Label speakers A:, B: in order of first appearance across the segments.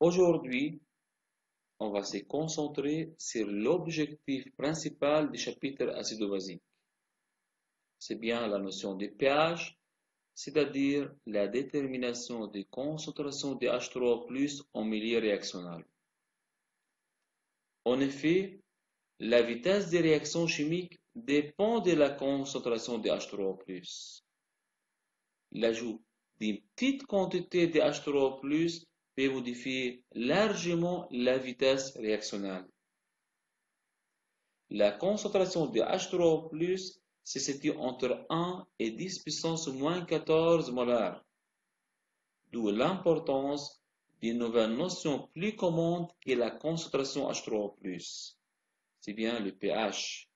A: Aujourd'hui, on va se concentrer sur l'objectif principal du chapitre acido-basique. C'est bien la notion de pH, c'est-à-dire la détermination des concentrations de H3O+ en milieu réactionnel. En effet, la vitesse des réactions chimiques dépend de la concentration de H3O+. L'ajout d'une petite quantité de H3O+ peut modifier largement la vitesse réactionnelle. La concentration de H3O+ se situe entre 1 et 10 puissance moins 14 molars, d'où l'importance d'une nouvelle notion plus commune que la concentration H3O+. C'est bien le pH.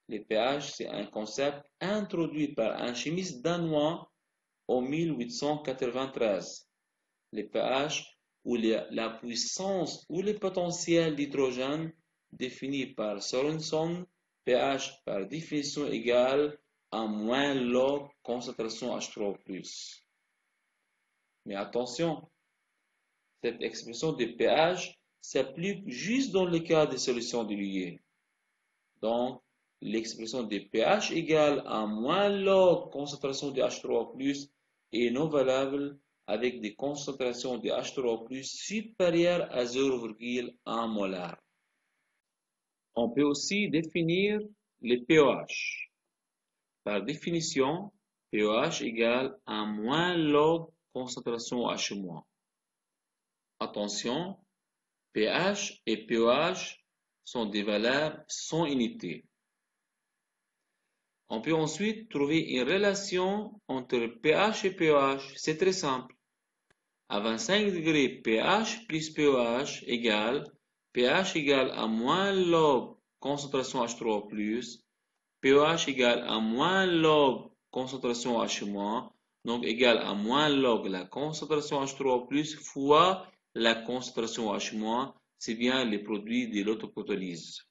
A: Le pH, c'est un concept introduit par un chimiste danois en 1893. Le pH, ou la puissance ou le potentiel d'hydrogène défini par Sorenson, pH par définition égale à moins log concentration H3O+. Mais attention, cette expression de pH s'applique juste dans le cas des solutions diluées. Donc, l'expression de pH égale à moins log concentration de H3O+ est non valable avec des concentrations de H3O+ supérieures à 0,1 molar. On peut aussi définir le pOH. Par définition, pOH égale à moins log concentration H-. Attention, pH et pOH sont des valeurs sans unité. On peut ensuite trouver une relation entre pH et pOH. C'est très simple. À 25 degrés, pH plus pOH égale pH égale à moins log concentration H3O+, pOH égale à moins log concentration H-, donc égale à moins log la concentration H3O+ fois la concentration H-, c'est bien les produits de l'autoprotolyse.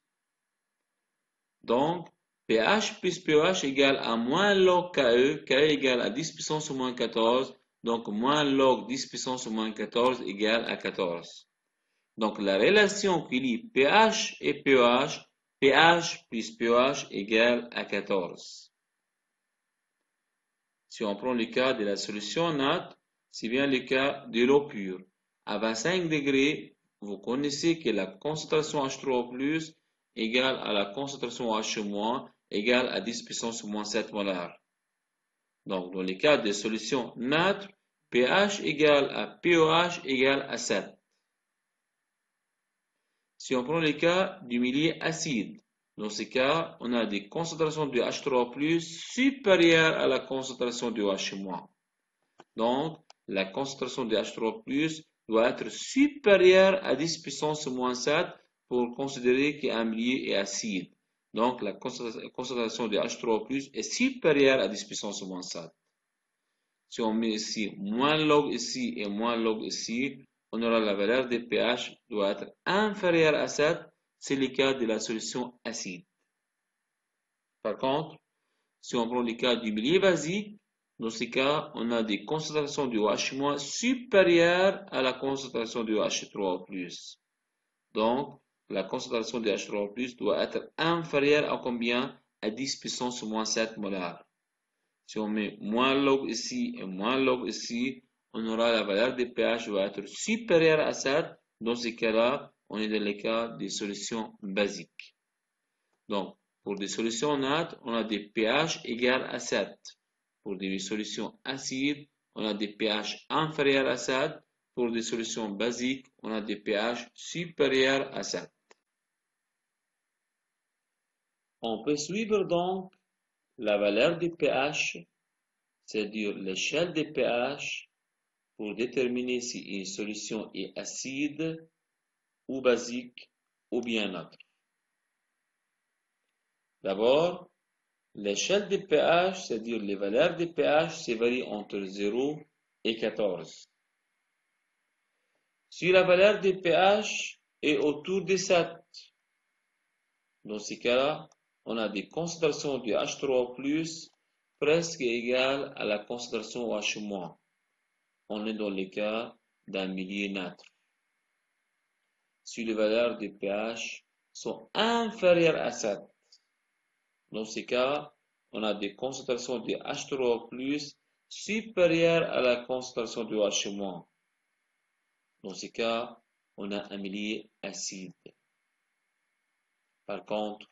A: Donc, pH plus pOH égale à moins log KE, KE égale à 10 puissance au moins 14, donc moins log 10 puissance au moins 14 égale à 14. Donc, la relation qui lie pH et pOH, pH plus pOH égale à 14. Si on prend le cas de la solution NaT, c'est bien le cas de l'eau pure. À 25 degrés, vous connaissez que la concentration H3O+ égale à la concentration H- égale à 10 puissance moins 7 molars. Donc, dans le cas des solutions neutres, pH égale à pOH égale à 7. Si on prend le cas du milieu acide, dans ce cas, on a des concentrations de H3O+ supérieures à la concentration de H-. Donc, la concentration de H3O+ doit être supérieure à 10 puissance moins 7 pour considérer qu'un milieu est acide. Donc, la concentration de H3O+ est supérieure à 10 puissance moins 7. Si on met ici moins log ici et moins log ici, on aura la valeur de pH doit être inférieure à 7. C'est le cas de la solution acide. Par contre, si on prend le cas du milieu basique, dans ce cas, on a des concentrations de H- supérieures à la concentration de H3O+. Donc, la concentration de H3O+ doit être inférieure à combien? À 10 puissance moins 7 molars. Si on met moins log ici et moins log ici, on aura la valeur de pH doit être supérieure à 7. Dans ce cas-là, on est dans le cas des solutions basiques. Donc, pour des solutions nattes, on a des pH égales à 7. Pour des solutions acides, on a des pH inférieurs à 7. Pour des solutions basiques, on a des pH supérieurs à 7. On peut suivre donc la valeur du pH, c'est-à-dire l'échelle des pH, pour déterminer si une solution est acide ou basique ou bien neutre. D'abord, l'échelle des pH, c'est-à-dire les valeurs des pH, se varient entre 0 et 14. Si la valeur des pH est autour de 7, dans ce cas-là, on a des concentrations de H3O+ presque égales à la concentration H-. On est dans le cas d'un milieu neutre. si les valeurs de pH sont inférieures à 7. Dans ce cas, on a des concentrations de H3O+ supérieures à la concentration de OH-. Dans ce cas, on a un milieu acide. Par contre,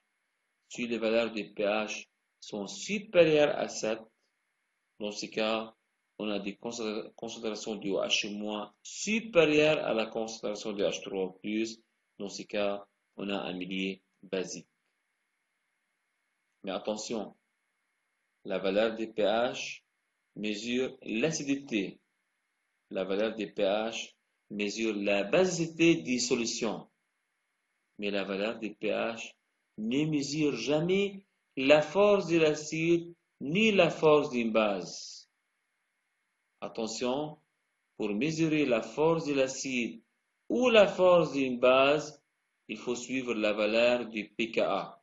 A: si les valeurs de pH sont supérieures à 7, dans ce cas, on a des concentrations de OH- supérieures à la concentration de H3O+. Dans ce cas, on a un milieu basique. Mais attention, la valeur de pH mesure l'acidité. La valeur de pH mesure la basicité des solutions. Mais la valeur de pH ne mesure jamais la force de l'acide ni la force d'une base. Attention, pour mesurer la force de l'acide ou la force d'une base, il faut suivre la valeur du pKa.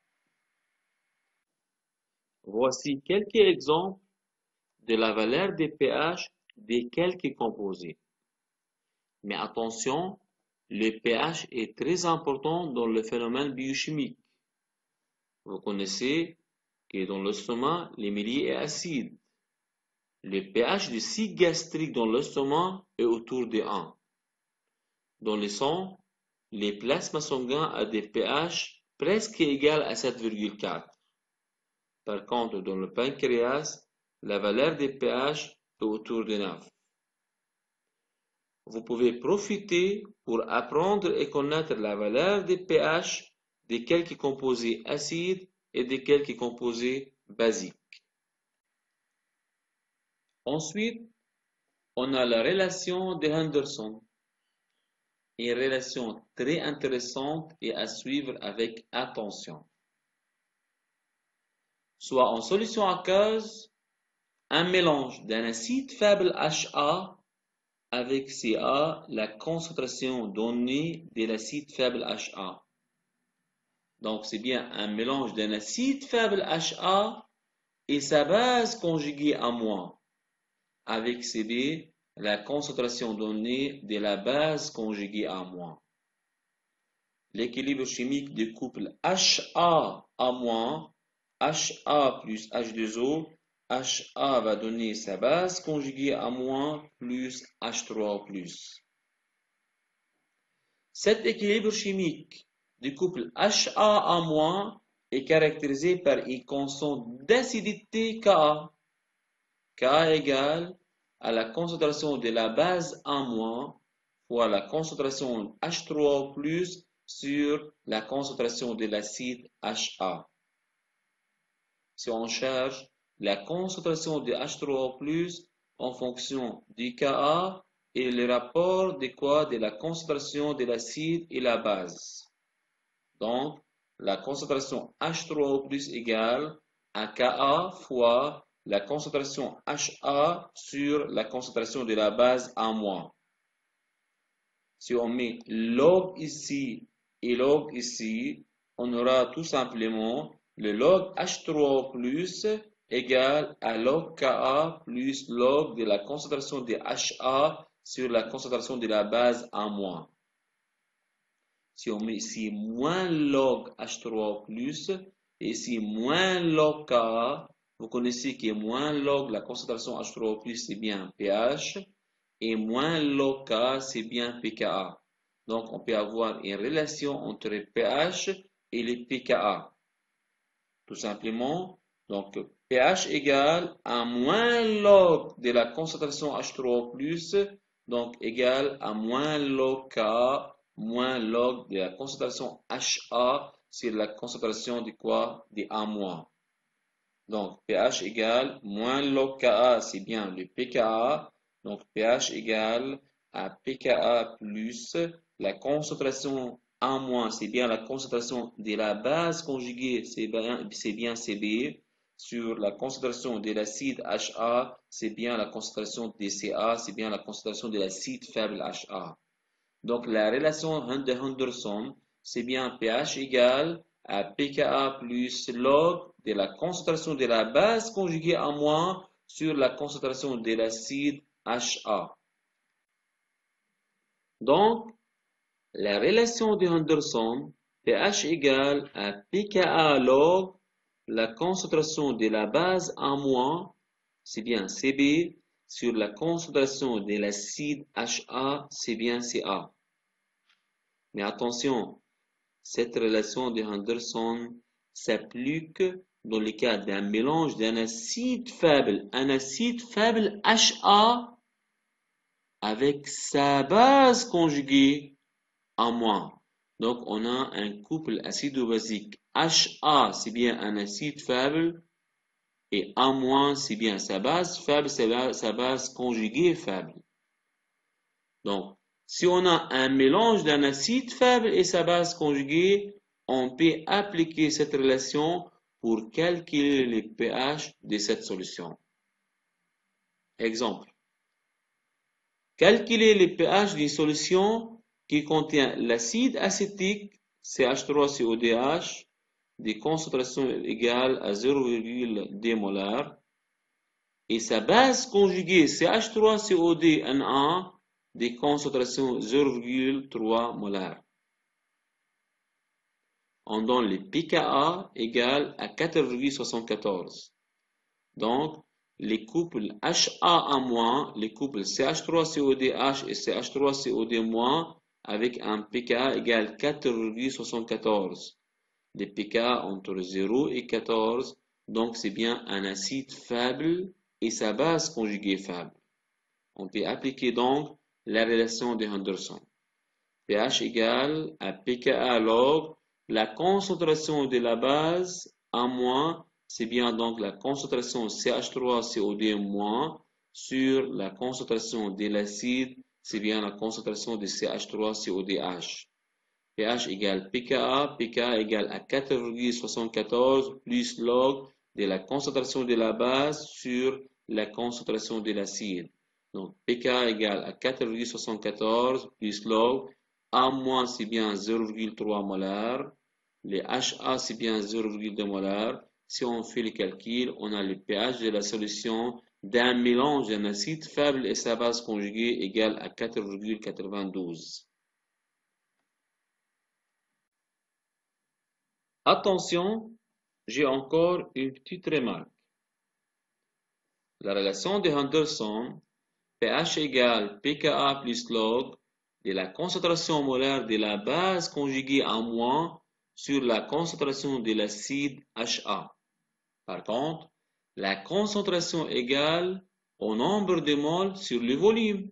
A: Voici quelques exemples de la valeur de pH de quelques composés. Mais attention, le pH est très important dans le phénomène biochimique. Vous connaissez que dans l'estomac, le milieu est acide. Le pH du site gastrique dans l'estomac est autour de 1. Dans le sang, les plasmas sanguins ont des pH presque égaux à 7,4. Par contre, dans le pancréas, la valeur des pH est autour de 9. Vous pouvez profiter pour apprendre et connaître la valeur des pH de quelques composés acides et de quelques composés basiques. Ensuite, on a la relation de Henderson, une relation très intéressante et à suivre avec attention. Soit en solution aqueuse, un mélange d'un acide faible HA avec Ca, la concentration donnée de l'acide faible HA. Donc, c'est bien un mélange d'un acide faible HA et sa base conjuguée à moins, avec Cb, la concentration donnée de la base conjuguée à moins. L'équilibre chimique du couple HA à moins, HA plus H2O, HA va donner sa base conjuguée à moins plus H3O+. Cet équilibre chimique du couple HA à moins est caractérisé par une constante d'acidité Ka. Ka égale à la concentration de la base A- fois la concentration H3O+ sur la concentration de l'acide HA. Si on cherche la concentration de H3O+ en fonction du Ka et le rapport de quoi? De la concentration de l'acide et la base. Donc, la concentration H3O+ égale à Ka fois la concentration HA sur la concentration de la base A-. Si on met log ici et log ici, on aura tout simplement le log H3O+ égale à log Ka plus log de la concentration de HA sur la concentration de la base A-. Si on met ici moins log H3O+, et ici moins log Ka, vous connaissez que moins log la concentration H3O+, c'est bien pH, et moins log Ka, c'est bien pKa. Donc, on peut avoir une relation entre pH et le pKa. Tout simplement, donc pH égale à moins log de la concentration H3O+, donc égale à moins log Ka moins log de la concentration HA sur la concentration de quoi? De A-. Donc, pH égale moins log Ka, c'est bien le pKa. Donc, pH égale à pKa plus la concentration A-, c'est bien la concentration de la base conjuguée, c'est bien Cb, sur la concentration de l'acide HA, c'est bien la concentration de Ca, c'est bien la concentration de l'acide faible HA. Donc, la relation de Henderson, c'est bien pH égale à pKa plus log de la concentration de la base conjuguée à moins sur la concentration de l'acide HA. Donc, La relation de Henderson, pH égale à pKa log la concentration de la base A-, c'est bien Cb, sur la concentration de l'acide Ha, c'est bien Ca. Mais attention, cette relation de Henderson s'applique dans le cas d'un mélange d'un acide faible Ha, avec sa base conjuguée A-. Donc, on a un couple acido-basique. Ha, c'est bien un acide faible, et A-, c'est bien sa base faible, sa base conjuguée faible. Donc, si on a un mélange d'un acide faible et sa base conjuguée, on peut appliquer cette relation pour calculer le pH de cette solution. Exemple. Calculer le pH d'une solution qui contient l'acide acétique CH3CODH de concentration égale à 0,2 molar et sa base conjuguée CH3CODNA de concentration 0,3 molar. On donne le pKa égal à 4,74. Donc, les couples HA-, les couples CH3CODH et CH3COD- avec un pKa égale 4,74. Les pKa entre 0 et 14, donc c'est bien un acide faible et sa base conjuguée faible. On peut appliquer donc la relation de Henderson. pH égale à pKa log la concentration de la base A-, c'est bien donc la concentration CH3COD- sur la concentration de l'acide, c'est bien la concentration de CH3CODH. pH égale pKa, pKa égale à 4,74 plus log de la concentration de la base sur la concentration de l'acide. Donc pKa égale à 4,74 plus log A- c'est bien 0,3 molar, les HA c'est bien 0,2 molar. Si on fait le calcul, on a le pH de la solution d'un mélange d'un acide faible et sa base conjuguée égale à 4,92. Attention, j'ai encore une petite remarque. La relation de Henderson, pH égale pKa plus log de la concentration molaire de la base conjuguée A- sur la concentration de l'acide Ha. Par contre, la concentration égale au nombre de moles sur le volume.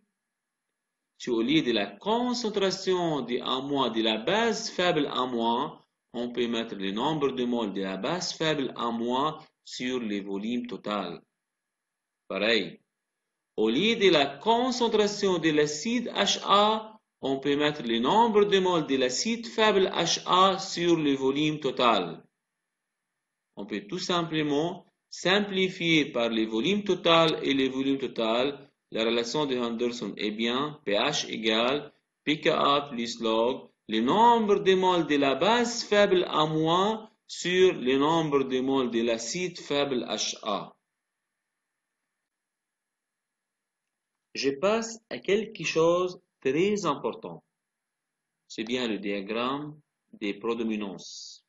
A: Si au lieu de la concentration de A- de la base faible A-, on peut mettre le nombre de moles de la base faible A- sur le volume total. Pareil. Au lieu de la concentration de l'acide Ha, on peut mettre le nombre de moles de l'acide faible Ha sur le volume total. On peut tout simplement simplifier par le volume total et le volume total. La relation de Henderson est bien pH égale pKa plus log le nombre de moles de la base faible A- sur le nombre de moles de l'acide faible Ha. Je passe à quelque chose de très important. C'est bien le diagramme des prédominances.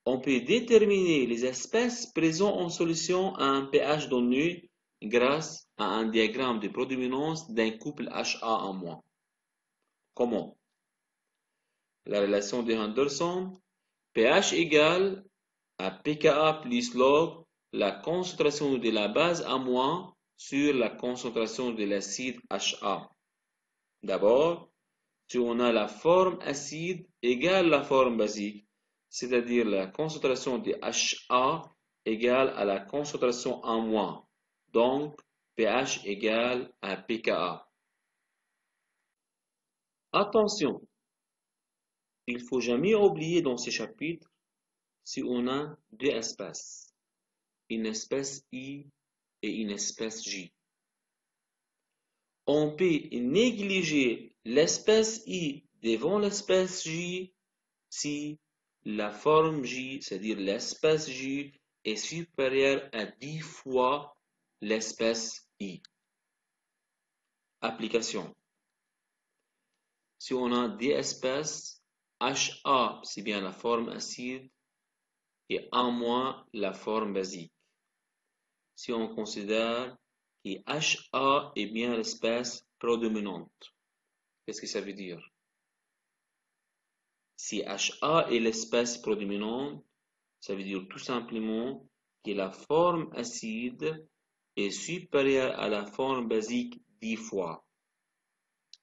A: On peut déterminer les espèces présentes en solution à un pH donné grâce à un diagramme de prédominance d'un couple HA-. Comment? La relation de Henderson, pH égale à pKa plus log la concentration de la base A- sur la concentration de l'acide Ha. D'abord, si on a la forme acide égale la forme basique, c'est-à-dire la concentration de Ha égale à la concentration A-. Donc, pH égale à pKa. Attention, il ne faut jamais oublier dans ces chapitres si on a deux espèces, une espèce I et une espèce J. On peut négliger l'espèce I devant l'espèce J si la forme J, c'est-à-dire l'espèce J, est supérieure à 10 fois l'espèce I. Application. si on a des espèces, HA, c'est bien la forme acide, et A- la forme basique. Si on considère que HA est bien l'espèce prédominante, qu'est-ce que ça veut dire? Si HA est l'espèce prédominante, ça veut dire tout simplement que la forme acide est supérieure à la forme basique 10 fois.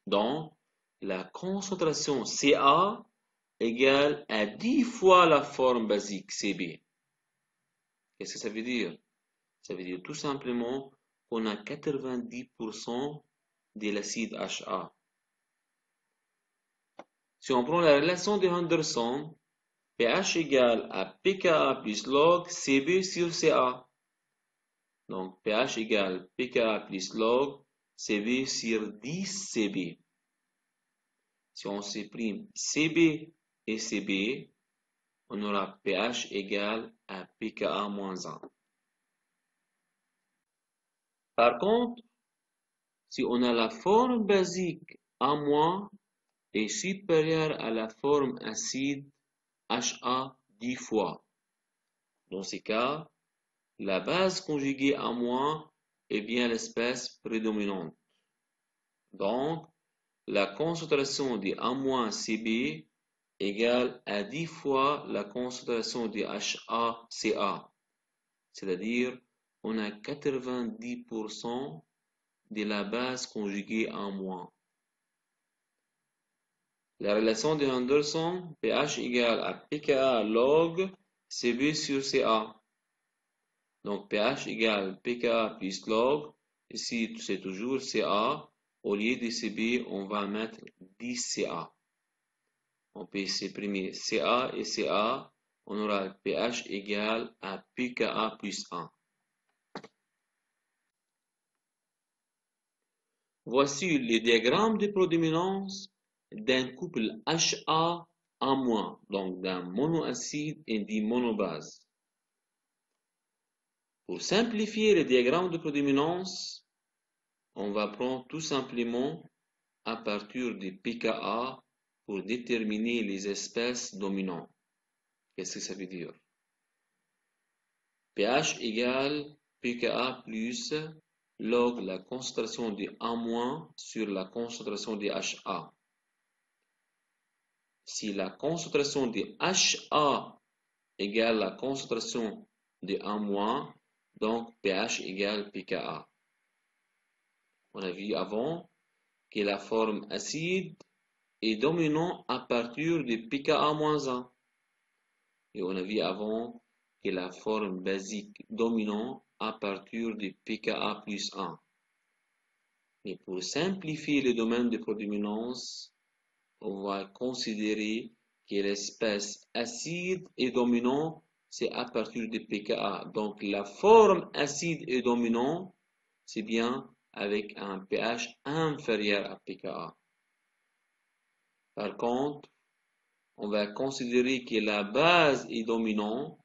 A: Donc, la concentration Ca égale à 10 fois la forme basique Cb. Qu'est-ce que ça veut dire? Ça veut dire tout simplement qu'on a 90% de l'acide HA. Si on prend la relation de Henderson, pH égale à pKa plus log Cb sur Ca. Donc, pH égale pKa plus log Cb sur 10 Cb. Si on supprime Cb et Cb, on aura pH égale à pKa moins 1. Par contre, si on a la forme basique A- est supérieure à la forme acide HA 10 fois. Dans ces cas, la base conjuguée A- est bien l'espèce prédominante. Donc, la concentration de A-Cb égale à 10 fois la concentration de HaCa. C'est-à-dire, on a 90% de la base conjuguée A-. La relation de Henderson, pH égale à pKa log Cb sur Ca. Donc, pH égale pKa plus log. Ici, c'est toujours Ca. Au lieu de Cb, on va mettre 10 Ca. On peut supprimer Ca et Ca. On aura pH égale à pKa plus 1. Voici le diagramme de prédominance d'un couple HA A-, donc d'un monoacide et d'une monobase. Pour simplifier le diagramme de prédominance, on va prendre tout simplement à partir de pKa pour déterminer les espèces dominantes. Qu'est-ce que ça veut dire? pH égale pKa plus log la concentration de A- sur la concentration de HA. Si la concentration de HA égale la concentration de A-, donc pH égale pKa. On a vu avant que la forme acide est dominante à partir de pKa-1. Et on a vu avant que la forme basique dominante à partir de pKa plus 1. Mais pour simplifier le domaine de prédominance, on va considérer que l'espèce acide et dominant, c'est à partir de pKa. Donc la forme acide et dominant, c'est bien avec un pH inférieur à pKa. Par contre, on va considérer que la base est dominante,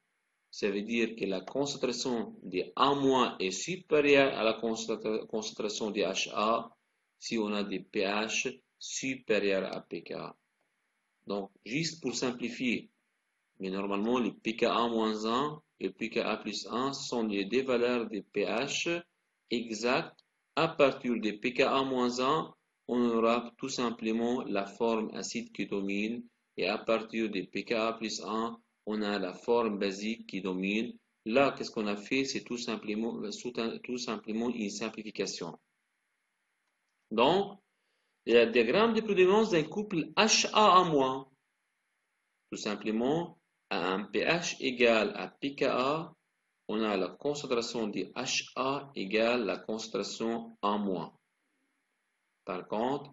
A: ça veut dire que la concentration de A- est supérieure à la concentration de HA si on a des pH supérieurs à pKa. Donc, juste pour simplifier, mais normalement, les pKa-1 et pKa plus 1 sont les deux valeurs de pH exactes. À partir de pKa-1, on aura tout simplement la forme acide qui domine. Et à partir de pKa plus 1, on a la forme basique qui domine. Là, qu'est-ce qu'on a fait? C'est tout simplement une simplification. Donc, le diagramme de prédominance d'un couple HA-. Tout simplement, à un pH égal à pKa, on a la concentration de HA égale la concentration A-. Par contre,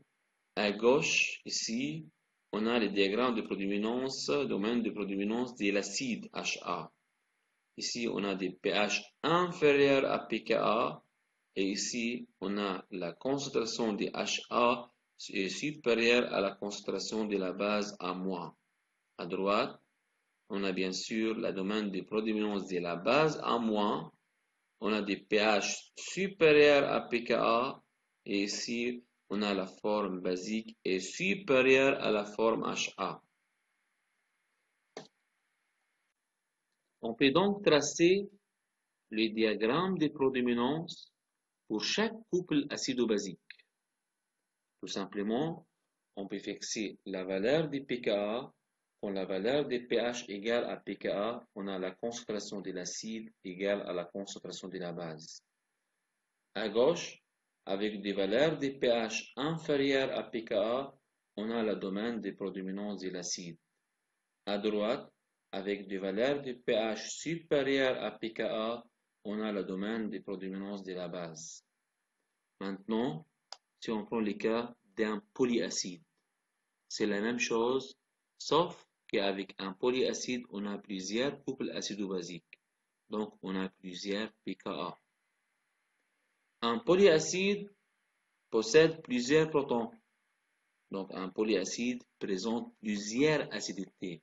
A: à gauche, ici, on a le diagramme de prédominance, domaine de prédominance de l'acide HA. Ici, on a des pH inférieurs à pKa, et ici, on a la concentration de HA supérieure à la concentration de la base A-. À droite, on a bien sûr la domaine de prédominance de la base A-. On a des pH supérieurs à pKa, et ici, on a la forme basique est supérieure à la forme HA. On peut donc tracer le diagramme des prodominances pour chaque couple acido-basique. Tout simplement, on peut fixer la valeur des pKa. Quand la valeur des pH égale à pKa, on a la concentration de l'acide égale à la concentration de la base. À gauche, avec des valeurs des pH inférieures à pKa, on a le domaine des prodominances de l'acide. À droite, avec des valeurs de pH supérieures à pKa, on a le domaine des prodominances de la base. Maintenant, si on prend le cas d'un polyacide, c'est la même chose, sauf qu'avec un polyacide, on a plusieurs couples acido-basiques. Donc, on a plusieurs pKa. Un polyacide possède plusieurs protons. Donc, un polyacide présente plusieurs acidités.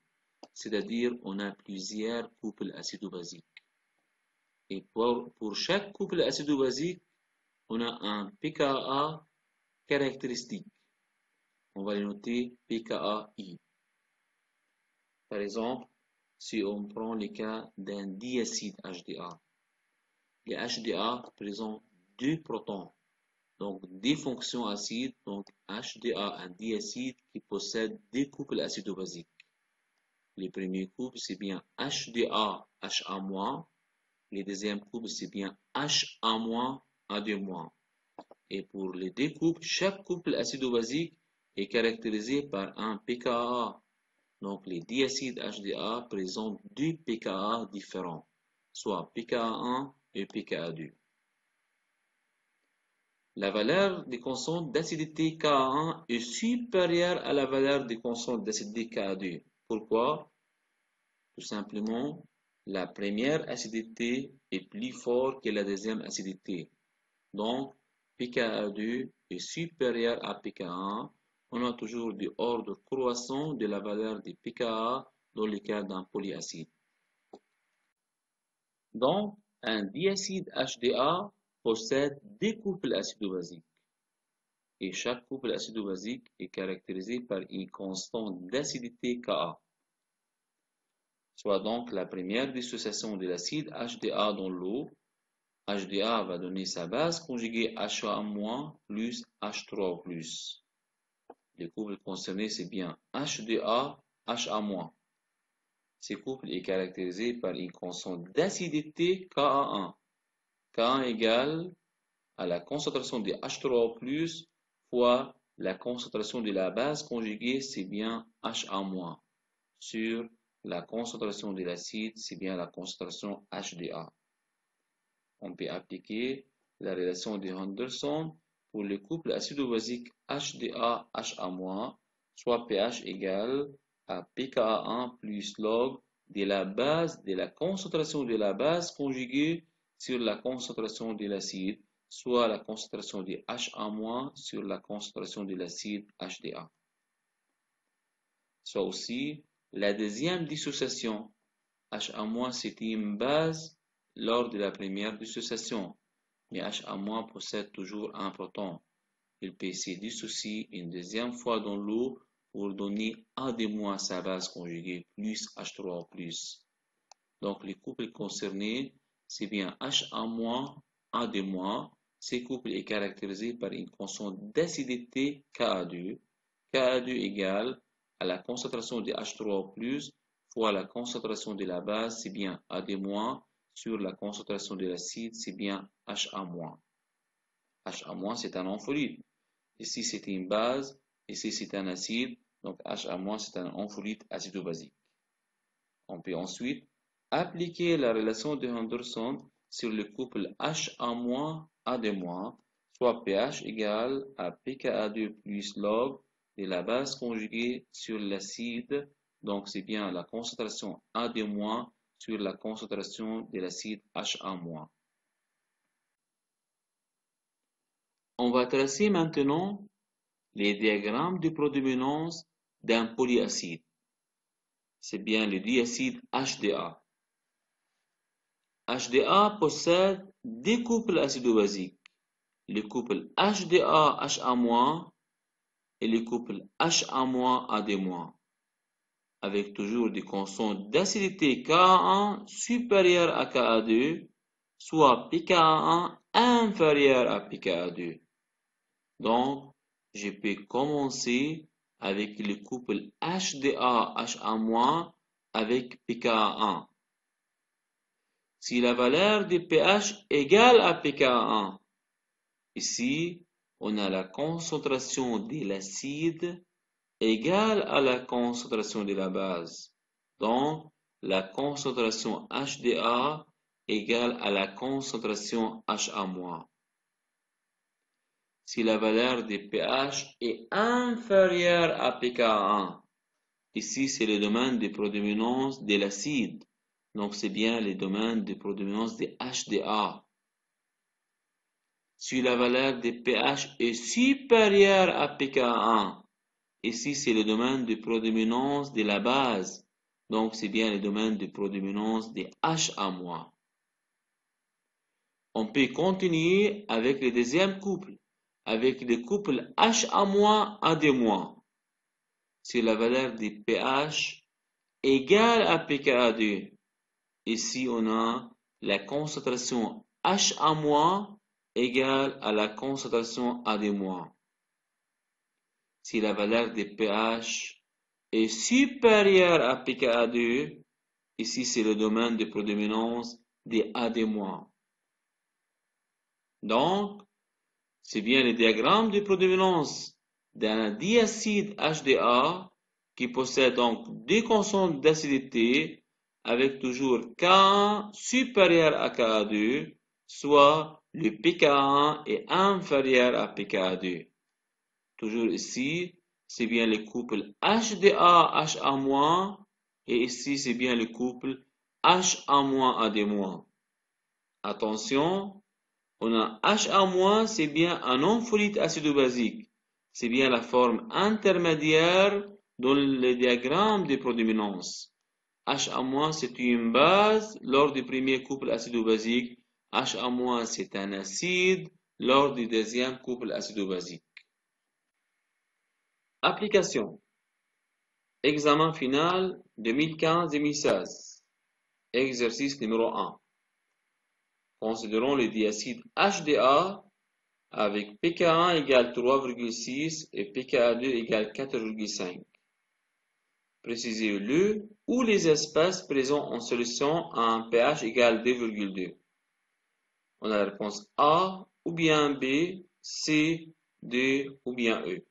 A: C'est-à-dire, on a plusieurs couples acido-basiques. Et pour chaque couple acido-basique, on a un pKa caractéristique. On va le noter pKa-I. Par exemple, si on prend le cas d'un diacide HDA, les HDA présentent deux protons, donc des fonctions acides, donc HDA, un diacide qui possède deux couples acido-basiques. Le premier couple, c'est bien HDA, HA-. Le deuxième couple, c'est bien HA-, A2-. Et pour les deux couples, chaque couple acido-basique est caractérisé par un pKa. Donc, les diacides HDA présentent deux pKa différents, soit pKa1 et pKa2. La valeur des constantes d'acidité Ka1 est supérieure à la valeur des constantes d'acidité Ka2. Pourquoi? Tout simplement, la première acidité est plus forte que la deuxième acidité. Donc, pKa2 est supérieur à pKa1. On a toujours du ordre croissant de la valeur de pKa dans le cas d'un polyacide. Donc, un diacide HDA possède deux couples acido-basiques. Et chaque couple acido-basique est caractérisé par une constante d'acidité Ka. Soit donc la première dissociation de l'acide HDA dans l'eau. HDA va donner sa base conjuguée HA- plus H3+. Les couples concernés, c'est bien HDA, HA-. Ce couple est caractérisé par une constante d'acidité Ka1. Ka1 égale à la concentration de H3+ fois la concentration de la base conjuguée, c'est bien HA-, sur la concentration de l'acide, c'est bien la concentration HDA. On peut appliquer la relation de Henderson pour le couple acido-basique HDA-HA-, soit pH égale à pKa1 plus log de la base de la concentration de la base conjuguée sur la concentration de l'acide, soit la concentration de HA- sur la concentration de l'acide HDA. Soit aussi la deuxième dissociation, HA- c'est une base lors de la première dissociation, mais HA- possède toujours un proton. Il peut se dissocier une deuxième fois dans l'eau pour donner A2- sa base conjuguée plus H3+. Donc, les couples concernés, c'est bien HA-, A2-. Ces couples est caractérisé par une constante d'acidité Ka2. Ka2 égale à la concentration de H3+, fois la concentration de la base, c'est bien A2-, sur la concentration de l'acide, c'est bien HA-. HA-, c'est un ampholyte. Ici, c'est une base. Ici, c'est un acide. Donc, HA-, c'est un ampholyte acido-basique. On peut ensuite appliquer la relation de Henderson sur le couple HA-, A2-, soit pH égale à pKa2 plus log de la base conjuguée sur l'acide. Donc, c'est bien la concentration A2- sur la concentration de l'acide HA-. On va tracer maintenant les diagrammes de prodominance d'un polyacide. C'est bien le diacide HDA. HDA possède deux couples acido-basiques. les couples HDA, HA- et les couples HA- AD-, avec toujours des constantes d'acidité Ka1 supérieures à Ka2, soit pKa1 inférieur à pKa2. Donc, je peux commencer avec le couple HDA, HA- avec pKa1. Si la valeur de pH égale à pKa1, ici, on a la concentration de l'acide égale à la concentration de la base. Donc, la concentration HDA égale à la concentration HA-. Si la valeur de pH est inférieure à pKa1, ici c'est le domaine de prédominance de l'acide. Donc, c'est bien le domaine de prédominance de HDA. Si la valeur de pH est supérieure à pKa1, ici c'est le domaine de prédominance de la base. Donc, c'est bien le domaine de prédominance de HA-. On peut continuer avec le deuxième couple, avec le couple HA- AD-. Si la valeur de pH égale à pKa2, ici on a la concentration HA- égale à la concentration AD-. Si la valeur de pH est supérieure à pKa2, ici c'est le domaine de prédominance des AD-. Donc, c'est bien le diagramme de prédominance d'un diacide HDA qui possède donc deux constantes d'acidité avec toujours Ka1 supérieur à Ka2, soit le pKa1 est inférieur à pKa2. Toujours ici, c'est bien le couple HDA, HA-, et ici, c'est bien le couple HA- AD-. Attention, on a HA-, c'est bien un ampholyte acido-basique. C'est bien la forme intermédiaire dans le diagramme de prédominance. HA-, c'est une base lors du premier couple acido-basique. HA-, c'est un acide lors du deuxième couple acido-basique. Application. Examen final 2015-2016. Exercice numéro 1. Considérons le diacide HDA avec pKa1 égale 3,6 et pKa2 égale 4,5. Précisez le ou les espèces présentes en solution à un pH égal 2,2. On a la réponse A ou bien B, C, D ou bien E.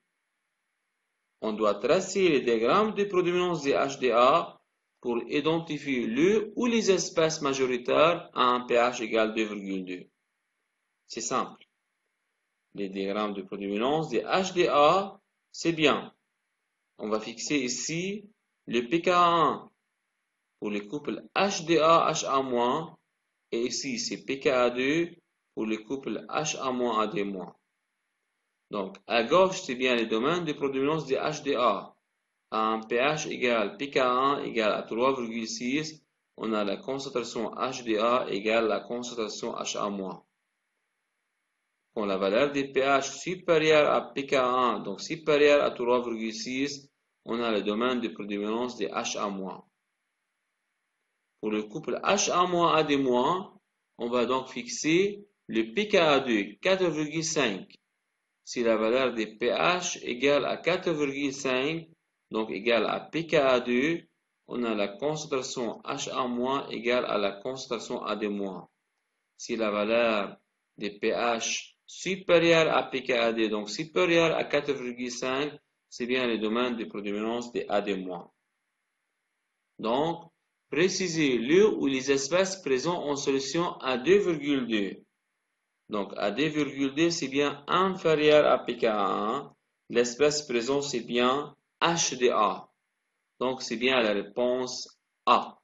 A: On doit tracer le diagramme de prédominance des HDA pour identifier le ou les espèces majoritaires à un pH égal 2,2. C'est simple. Les diagrammes de prédominance des HDA, c'est bien. On va fixer ici le pKa1 pour le couple HDA-HA-, et ici c'est pKa2 pour le couple HA- AD-. Donc, à gauche, c'est bien le domaine de prédominance des HDA. À un pH égal pKa1 égale à 3,6, on a la concentration HDA égale la concentration HA-. Quand la valeur des pH supérieure à pKa1, donc supérieure à 3,6, on a le domaine de prédominance des HA-. Pour le couple HA- AD-, on va donc fixer le pKa2 4,5. Si la valeur des pH égale à 4,5, donc égale à pKa2, on a la concentration HA- égale à la concentration AD-. Si la valeur des pH supérieure à pKa2, donc supérieure à 4,5, c'est bien le domaine de prédominance des AD-. Donc, précisez le ou les espèces présentes en solution à 2,2. Donc, à 2,2, c'est bien inférieur à pKa1. L'espèce présente, c'est bien HDA. Donc, c'est bien la réponse A.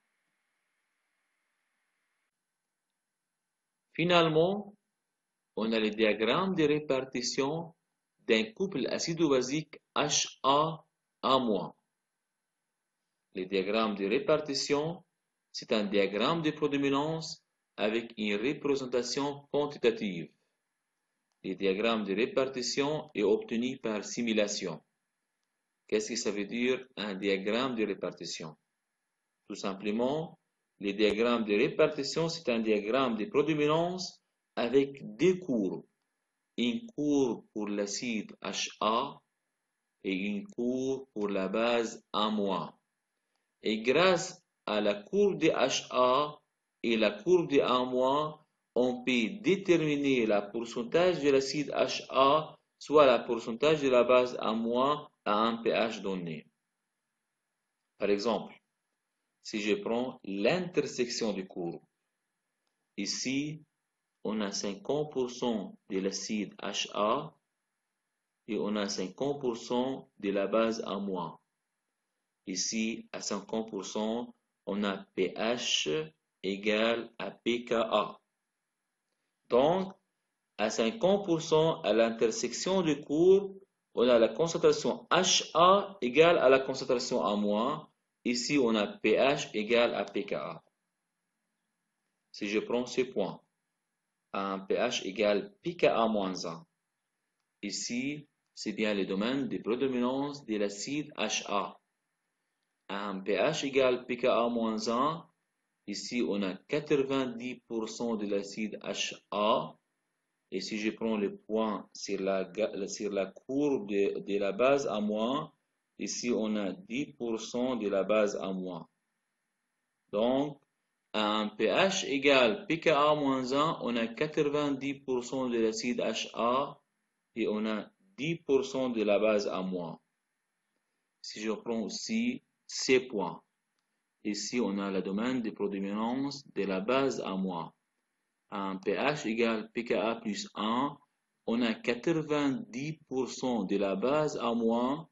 A: Finalement, on a le diagramme de répartition d'un couple acido-basique HA-A-. Le diagramme de répartition, c'est un diagramme de prédominance avec une représentation quantitative. les diagrammes de répartition est obtenu par simulation. Qu'est-ce que ça veut dire un diagramme de répartition? Tout simplement, les diagrammes de répartition, c'est un diagramme de prédominance avec deux courbes. Une courbe pour l'acide HA et une courbe pour la base A-. Et grâce à la courbe de HA et la courbe de A-, on peut déterminer le pourcentage de l'acide HA, soit le pourcentage de la base A- à un pH donné. Par exemple, si je prends l'intersection des courbes, ici, on a 50% de l'acide HA et on a 50% de la base A-. Ici, à 50%, on a pH égale à pKa. Donc, à 50%, à l'intersection des courbes, on a la concentration HA égale à la concentration A-. Ici, on a pH égale à pKa. Si je prends ce point, à un pH égale pKa-1, ici, c'est bien le domaine de prédominance de l'acide HA. À un pH égale pKa-1, ici, on a 90% de l'acide HA. Et si je prends le point sur la courbe de la base A-, ici, on a 10% de la base A-. Donc, à un pH égale pKa-1, on a 90% de l'acide HA et on a 10% de la base A-. Si je prends aussi ces points, ici, on a le domaine de prédominance de la base A-. À un pH égale pKa plus 1, on a 90% de la base A-.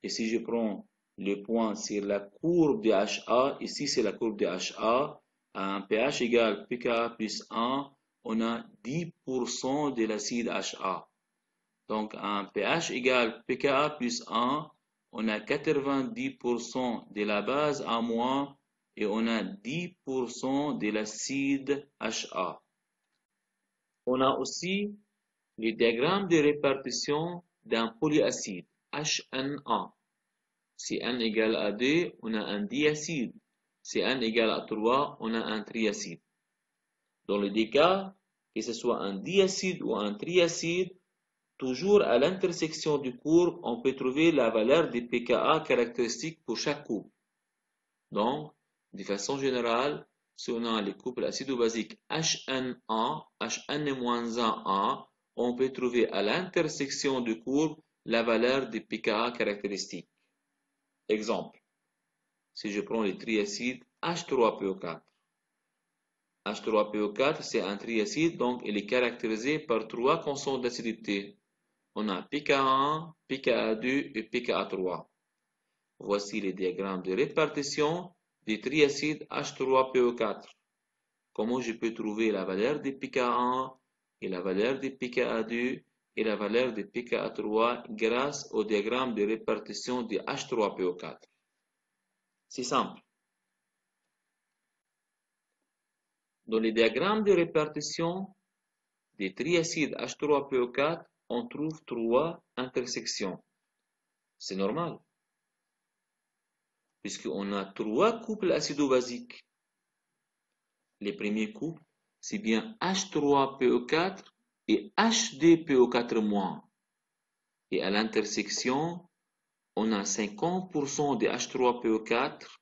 A: Et si je prends le point sur la courbe de HA, ici c'est la courbe de HA, à un pH égale pKa plus 1, on a 10% de l'acide HA. Donc à un pH égale pKa plus 1, on a 90% de la base A- et on a 10% de l'acide HA. On a aussi le diagramme de répartition d'un polyacide, HNA. Si n égale à 2, on a un diacide. Si n égale à 3, on a un triacide. Dans les deux cas, que ce soit un diacide ou un triacide, toujours à l'intersection du courbes, on peut trouver la valeur des pKa caractéristiques pour chaque couple. Donc, de façon générale, si on a les couples acido-basiques HNA, HN-1A, on peut trouver à l'intersection du courbe la valeur des pKa caractéristiques. Exemple, si je prends le triacide H3PO4. H3PO4, c'est un triacide, donc il est caractérisé par trois constantes d'acidité. On a pKa1, pKa2 et pKa3. Voici les diagrammes de répartition du triacide H3PO4. Comment je peux trouver la valeur de pKa1 et la valeur de pKa2 et la valeur de pKa3 grâce au diagramme de répartition de H3PO4? C'est simple. Dans les diagrammes de répartition des triacides H3PO4, on trouve trois intersections. C'est normal, puisqu'on a trois couples acido-basiques. Les premiers couples, c'est bien H3PO4 et HDPO4-. Et à l'intersection, on a 50% de H3PO4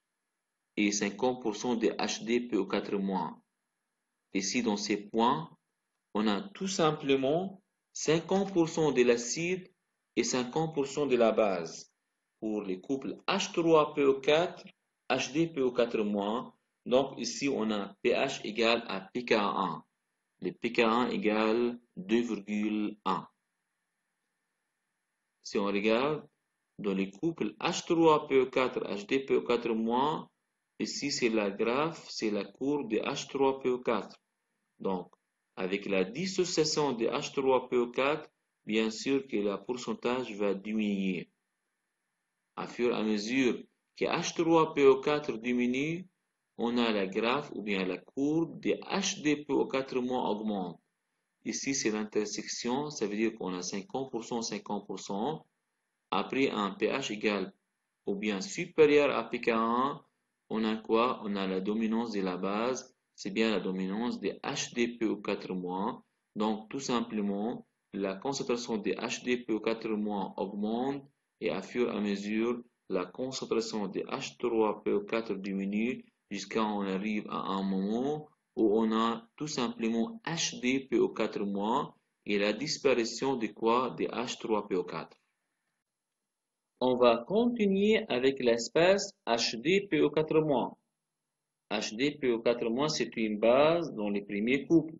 A: et 50% de HDPO4-. Ici, dans ces points, on a tout simplement 50% de l'acide et 50% de la base pour les couples H3PO4, HDPO4-. Donc ici, on a pH égale à pKa1. Le pKa1 égale 2,1. Si on regarde dans les couples H3PO4, HDPO4-, ici c'est la graphe, c'est la courbe de H3PO4. Donc, avec la dissociation de H3PO4, bien sûr que le pourcentage va diminuer. À fur et à mesure que H3PO4 diminue, on a la graphe ou bien la courbe de HDPO4- augmente. Ici, c'est l'intersection, ça veut dire qu'on a 50%, 50%. Après un pH égal ou bien supérieur à pK1, on a quoi? On a la dominance de la base, c'est bien la dominance des HDPO4-. Donc, tout simplement, la concentration des HDPO4- augmente et à fur et à mesure, la concentration des H3PO4 diminue jusqu'à on arrive à un moment où on a tout simplement HDPO4- et la disparition de quoi? Des H3PO4. On va continuer avec l'espèce HDPO4-. HDPO4-, c'est une base dans les premiers couples.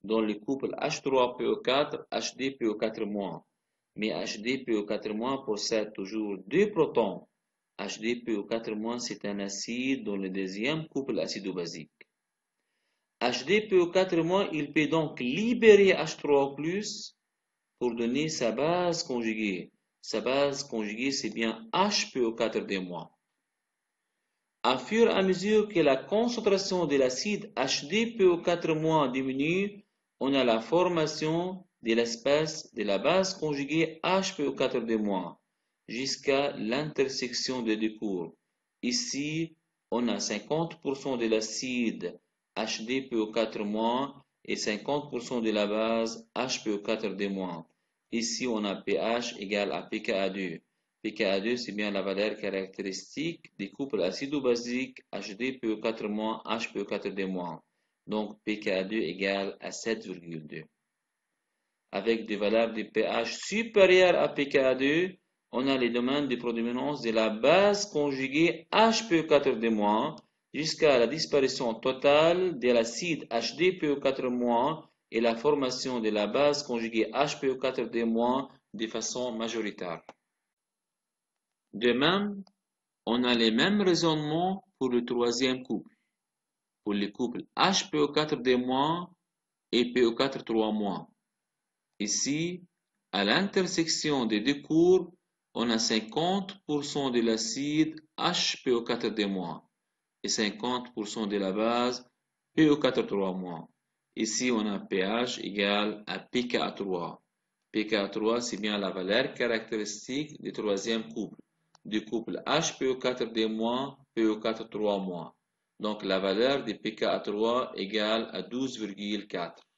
A: Dans le couple H3PO4, HDPO4-. Mais HDPO4- possède toujours deux protons. HDPO4- c'est un acide dans le deuxième couple acido-basique. HDPO4-, il peut donc libérer H3O+, pour donner sa base conjuguée. Sa base conjuguée, c'est bien HPO4-. À fur et à mesure que la concentration de l'acide HDPO4- diminue, on a la formation de l'espèce de la base conjuguée HPO4- jusqu'à l'intersection des deux courbes. Ici, on a 50% de l'acide HDPO4- et 50% de la base HPO4-. Ici, on a pH égale à pKa2. pKa2, c'est bien la valeur caractéristique des couples acido-basiques HDPO4- HPO4-. Donc, pKa2 égale à 7,2. Avec des valeurs de pH supérieures à pKa2, on a les domaines de prédominance de la base conjuguée HPO4- jusqu'à la disparition totale de l'acide HDPO4- et la formation de la base conjuguée HPO4- de façon majoritaire. De même, on a les mêmes raisonnements pour le troisième couple, pour les couples HPO4- et PO4-. Ici, à l'intersection des deux courbes, on a 50% de l'acide HPO4- et 50% de la base PO4-. Ici, on a pH égal à pKa3. pKa3, c'est bien la valeur caractéristique du troisième couple, du couple HPO4- PO4-. Donc, la valeur de pKa3 égale à 12,4.